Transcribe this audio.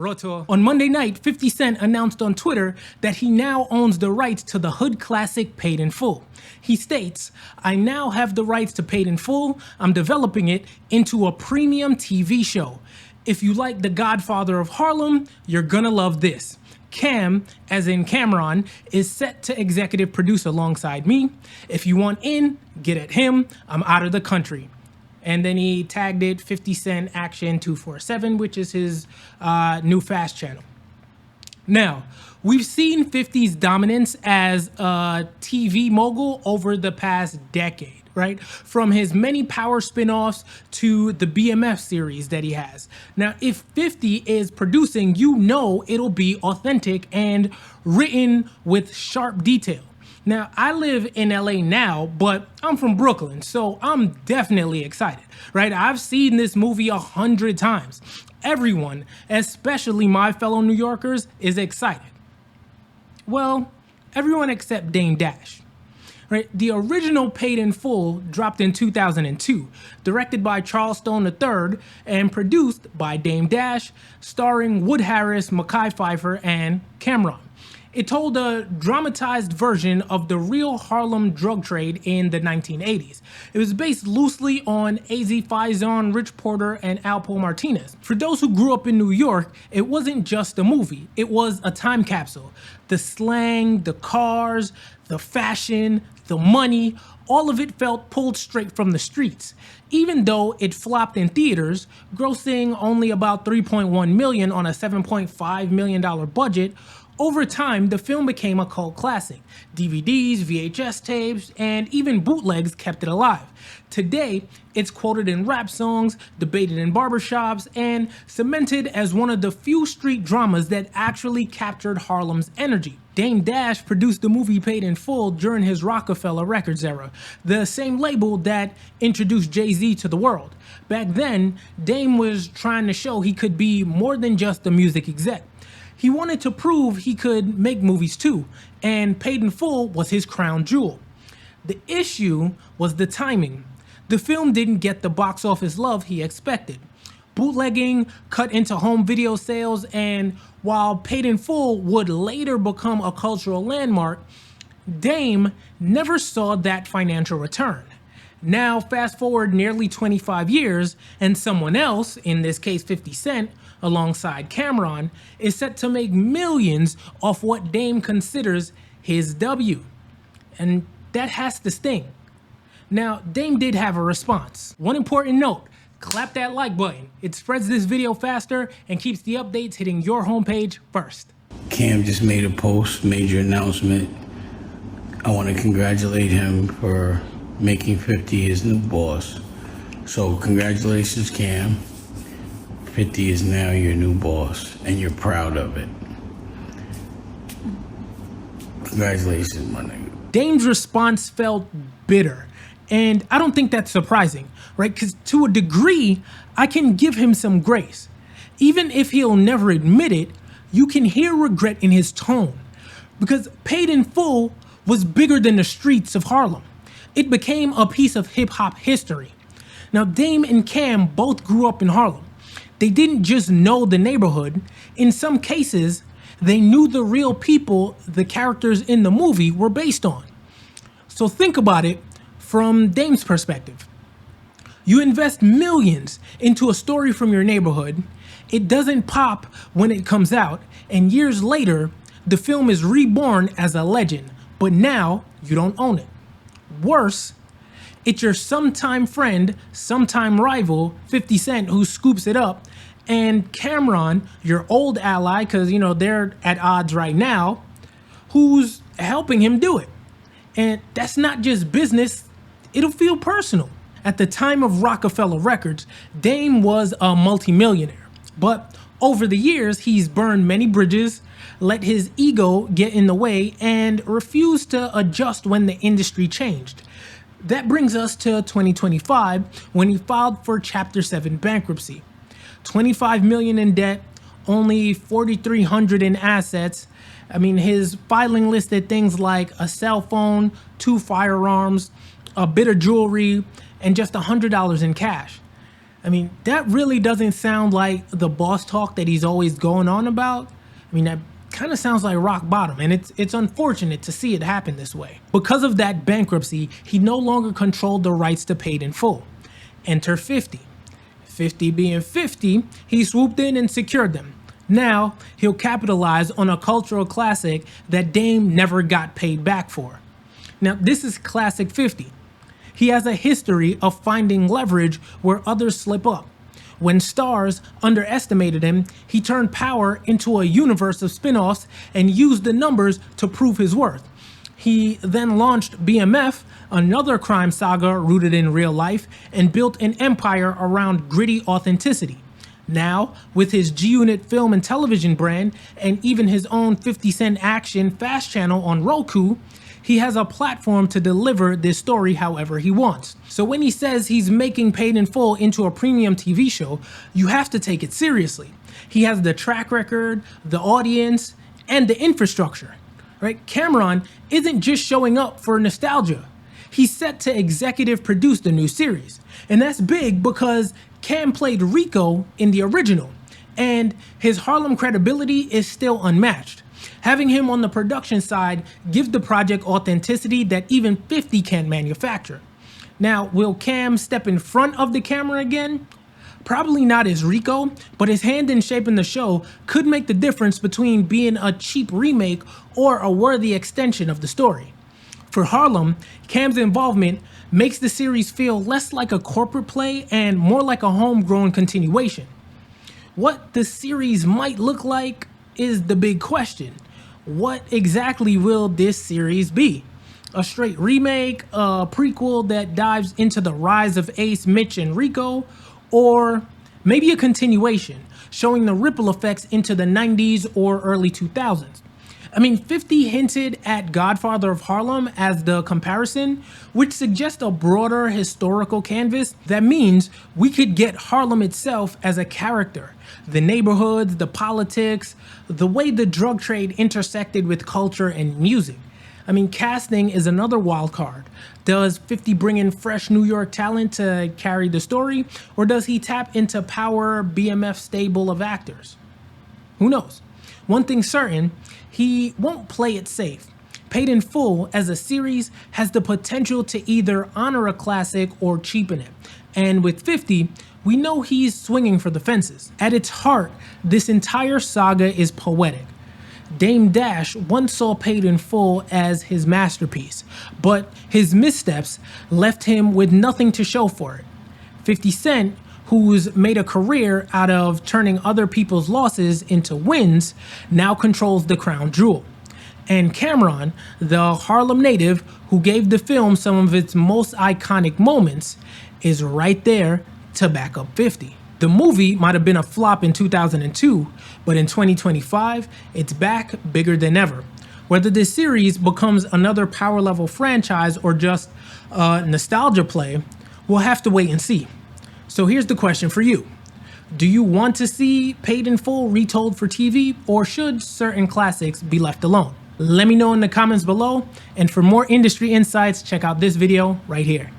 Rawteur. On Monday night, 50 Cent announced on Twitter that he now owns the rights to the hood classic Paid in Full. He states, "I now have the rights to Paid in Full. I'm developing it into a premium TV show. If you like The Godfather of Harlem, you're gonna love this. Cam, as in Cameron, is set to executive produce alongside me. If you want in, get at him. I'm out of the country." And then he tagged it 50 Cent Action 247, which is his new fast channel. Now, we've seen 50's dominance as a TV mogul over the past decade, right? From his many Power spin-offs to the BMF series that he has. Now, if 50 is producing, you know it'll be authentic and written with sharp detail. Now, I live in LA now, but I'm from Brooklyn, so I'm definitely excited, right? I've seen this movie 100 times. Everyone, especially my fellow New Yorkers, is excited. Well, everyone except Dame Dash, right? The original Paid in Full dropped in 2002, directed by Charles Stone III and produced by Dame Dash, starring Wood Harris, Mekhi Phifer, and Cameron. It told a dramatized version of the real Harlem drug trade in the 1980s. It was based loosely on A.Z. Faison, Rich Porter, and Alpo Martinez. For those who grew up in New York, it wasn't just a movie, it was a time capsule. The slang, the cars, the fashion, the money, all of it felt pulled straight from the streets. Even though it flopped in theaters, grossing only about $3.1 million on a $7.5 million budget, over time, the film became a cult classic. DVDs, VHS tapes, and even bootlegs kept it alive. Today, it's quoted in rap songs, debated in barbershops, and cemented as one of the few street dramas that actually captured Harlem's energy. Dame Dash produced the movie Paid in Full during his Roc-A-Fella Records era, the same label that introduced Jay-Z to the world. Back then, Dame was trying to show he could be more than just a music exec. He wanted to prove he could make movies too, and Paid in Full was his crown jewel. The issue was the timing. The film didn't get the box office love he expected. Bootlegging cut into home video sales, and while Paid in Full would later become a cultural landmark, Dame never saw that financial return. Now, fast forward nearly 25 years, and someone else, in this case 50 Cent, alongside Cameron, is set to make millions off what Dame considers his W. And that has to sting. Now, Dame did have a response. One important note, clap that like button. It spreads this video faster and keeps the updates hitting your homepage first. Cam just made a post, major announcement. I want to congratulate him for making 50 his new boss. So congratulations, Cam. 50 is now your new boss, and you're proud of it. Congratulations, my nigga. Dame's response felt bitter, and I don't think that's surprising, right? Because to a degree, I can give him some grace. Even if he'll never admit it, you can hear regret in his tone, because Paid in Full was bigger than the streets of Harlem. It became a piece of hip-hop history. Now, Dame and Cam both grew up in Harlem. They didn't just know the neighborhood. In some cases, they knew the real people the characters in the movie were based on. So think about it from Dame's perspective. You invest millions into a story from your neighborhood, it doesn't pop when it comes out, and years later, the film is reborn as a legend, but now you don't own it. Worse, it's your sometime friend, sometime rival, 50 Cent, who scoops it up, and Cameron, your old ally, because, they're at odds right now, who's helping him do it. And that's not just business, it'll feel personal. At the time of Roc-A-Fella Records, Dame was a multimillionaire, but over the years, he's burned many bridges, let his ego get in the way, and refused to adjust when the industry changed. That brings us to 2025, when he filed for Chapter 7 bankruptcy. $25 million in debt, only $4,300 in assets. I mean, his filing listed things like a cell phone, 2 firearms, a bit of jewelry, and just $100 in cash. I mean, that really doesn't sound like the boss talk that he's always going on about. I mean, that kind of sounds like rock bottom, and it's unfortunate to see it happen this way. Because of that bankruptcy, he no longer controlled the rights to Paid in Full. Enter 50. 50 being 50, he swooped in and secured them. Now, he'll capitalize on a cultural classic that Dame never got paid back for. Now, this is classic 50. He has a history of finding leverage where others slip up. When stars underestimated him, he turned power into a universe of spin-offs and used the numbers to prove his worth. He then launched BMF, another crime saga rooted in real life, and built an empire around gritty authenticity. Now, with his G-Unit film and television brand, and even his own 50 Cent Action Fast channel on Roku, he has a platform to deliver this story however he wants. So when he says he's making Paid in Full into a premium TV show, you have to take it seriously. He has the track record, the audience, and the infrastructure, right? Cameron isn't just showing up for nostalgia. He's set to executive produce the new series. And that's big because Cam played Rico in the original, and his Harlem credibility is still unmatched. Having him on the production side gives the project authenticity that even 50 can't manufacture. Now, will Cam step in front of the camera again? Probably not as Rico, but his hand in shaping the show could make the difference between being a cheap remake or a worthy extension of the story. For Harlem, Cam's involvement makes the series feel less like a corporate play and more like a homegrown continuation. What the series might look like is the big question. What exactly will this series be? A straight remake, a prequel that dives into the rise of Ace, Mitch, and Rico, or maybe a continuation showing the ripple effects into the 90s or early 2000s? I mean, 50 hinted at Godfather of Harlem as the comparison, which suggests a broader historical canvas. That means we could get Harlem itself as a character. The neighborhoods, the politics, the way the drug trade intersected with culture and music. I mean, casting is another wild card. Does 50 bring in fresh New York talent to carry the story, or does he tap into power BMF stable of actors? Who knows? One thing's certain, he won't play it safe. Paid in Full as a series has the potential to either honor a classic or cheapen it. And with 50, we know he's swinging for the fences. At its heart, this entire saga is poetic. Dame Dash once saw Paid in Full as his masterpiece, but his missteps left him with nothing to show for it. 50 Cent, who's made a career out of turning other people's losses into wins, now controls the crown jewel. And Cameron, the Harlem native who gave the film some of its most iconic moments, is right there to back up 50. The movie might have been a flop in 2002, but in 2025, it's back bigger than ever. Whether this series becomes another power level franchise or just a nostalgia play, we'll have to wait and see. So here's the question for you. Do you want to see Paid in Full retold for TV, or should certain classics be left alone? Let me know in the comments below, and for more industry insights, check out this video right here.